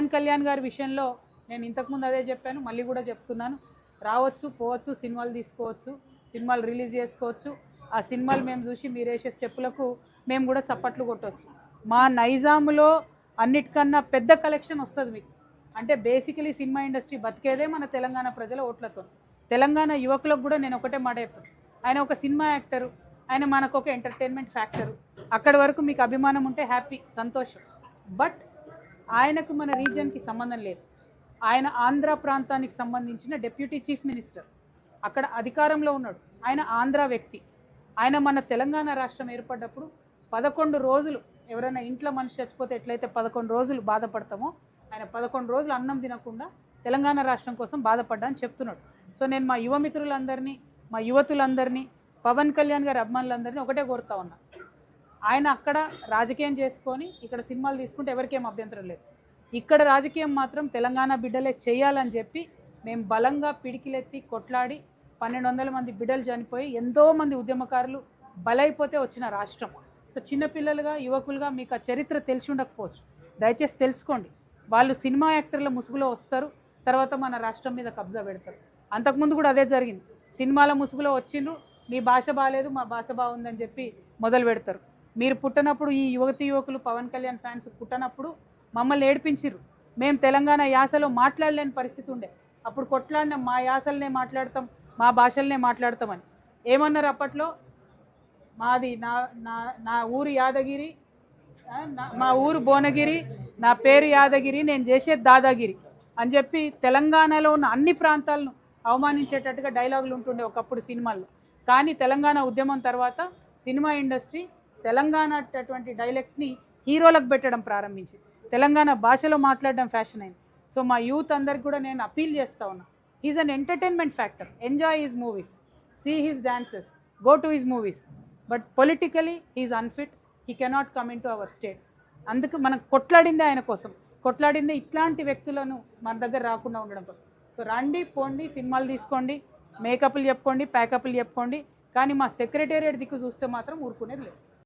పవన్ కళ్యాణ్ గారి విషయంలో నేను ఇంతకుముందు అదే చెప్పాను, మళ్ళీ కూడా చెప్తున్నాను. రావచ్చు, పోవచ్చు, సినిమాలు తీసుకోవచ్చు, సినిమాలు రిలీజ్ చేసుకోవచ్చు. ఆ సినిమాలు మేము చూసి మీరు వేసే స్టెప్పులకు మేము కూడా చప్పట్లు కొట్టవచ్చు. మా నైజాములో అన్నిటికన్నా పెద్ద కలెక్షన్ వస్తుంది మీకు. అంటే బేసికలీ సినిమా ఇండస్ట్రీ బతికేదే మన తెలంగాణ ప్రజల ఓట్లతో. తెలంగాణ యువకులకు కూడా నేను ఒకటే మాట చెప్తాను, ఆయన ఒక సినిమా యాక్టరు, ఆయన మనకు ఒక ఎంటర్టైన్మెంట్ ఫ్యాక్టరు. అక్కడి వరకు మీకు అభిమానం ఉంటే హ్యాపీ, సంతోషం. బట్ ఆయనకు మన రీజియన్కి సంబంధం లేదు. ఆయన ఆంధ్ర ప్రాంతానికి సంబంధించిన డిప్యూటీ చీఫ్ మినిస్టర్, అక్కడ అధికారంలో ఉన్నాడు. ఆయన ఆంధ్ర వ్యక్తి. ఆయన మన తెలంగాణ రాష్ట్రం ఏర్పడ్డప్పుడు 11 రోజులు, ఎవరైనా ఇంట్లో మనిషి చచ్చిపోతే ఎట్లయితే 11 రోజులు బాధపడతామో, ఆయన 11 రోజులు అన్నం తినకుండా తెలంగాణ రాష్ట్రం కోసం బాధపడ్డా అని చెప్తున్నాడు. సో నేను మా యువ మిత్రులందరినీ, మా యువతులందరినీ, పవన్ కళ్యాణ్ గారి అభిమానులందరినీ ఒకటే కోరుతా ఉన్నా, ఆయన అక్కడ రాజకీయం చేసుకొని ఇక్కడ సినిమాలు తీసుకుంటే ఎవరికేం అభ్యంతరం లేదు. ఇక్కడ రాజకీయం మాత్రం తెలంగాణ బిడ్డలే చేయాలని చెప్పి మేము బలంగా పిడికిలెత్తి కొట్లాడి 1200 మంది బిడ్డలు చనిపోయి ఎంతోమంది ఉద్యమకారులు బలైపోతే వచ్చిన రాష్ట్రం. సో చిన్నపిల్లలుగా, యువకులుగా మీకు ఆ చరిత్ర తెలిసి ఉండకపోవచ్చు, దయచేసి తెలుసుకోండి. వాళ్ళు సినిమా యాక్టర్ల ముసుగులో వస్తారు, తర్వాత మన రాష్ట్రం మీద కబ్జా పెడతారు. అంతకుముందు కూడా అదే జరిగింది. సినిమాల ముసుగులో వచ్చిండ్రు, మీ భాష బాగాలేదు, మా భాష బాగుందని చెప్పి మొదలు పెడతారు. మీరు పుట్టినప్పుడు, ఈ యువకులు పవన్ కళ్యాణ్ ఫ్యాన్స్ పుట్టినప్పుడు మమ్మల్ని ఏడిపించిర్రు. మేము తెలంగాణ యాసలో మాట్లాడలేని పరిస్థితి ఉండే. అప్పుడు కొట్లాడిన మా యాసలనే మాట్లాడతాం, మా భాషలనే మాట్లాడతామని ఏమన్నారు అప్పట్లో. మాది నా ఊరు యాదగిరి, మా ఊరు భువనగిరి, నా పేరు యాదగిరి, నేను చేసేది దాదాగిరి అని చెప్పి తెలంగాణలో ఉన్న అన్ని ప్రాంతాలను అవమానించేటట్టుగా డైలాగులు ఉంటుండే ఒకప్పుడు సినిమాల్లో. కానీ తెలంగాణ ఉద్యమం తర్వాత సినిమా ఇండస్ట్రీ తెలంగాణ అటువంటి డైలెక్ట్ని హీరోలకు పెట్టడం ప్రారంభించింది. తెలంగాణ భాషలో మాట్లాడడం ఫ్యాషన్ అయింది. సో మా యూత్ అందరికి కూడా నేను అపీల్ చేస్తూ ఉన్నా, he's an entertainment factor, enjoy his movies, see his dances, go to his movies, but politically he's unfit, he cannot come in to our state. అందుకు మనం కొట్లాడిందే ఆయన కోసం, కొట్లాడిందే ఇట్లాంటి వ్యక్తులను మన దగ్గర రాకుండా ఉండడం కోసం. సో రండి, పోండి, సినిమాలు తీసుకోండి, మేకప్లు చెప్పుకోండి, ప్యాకప్లు చెప్పుకోండి, కానీ మా సెక్రటేరియట్ దిక్కు చూస్తే మాత్రం ఊరుకునేది లేదు.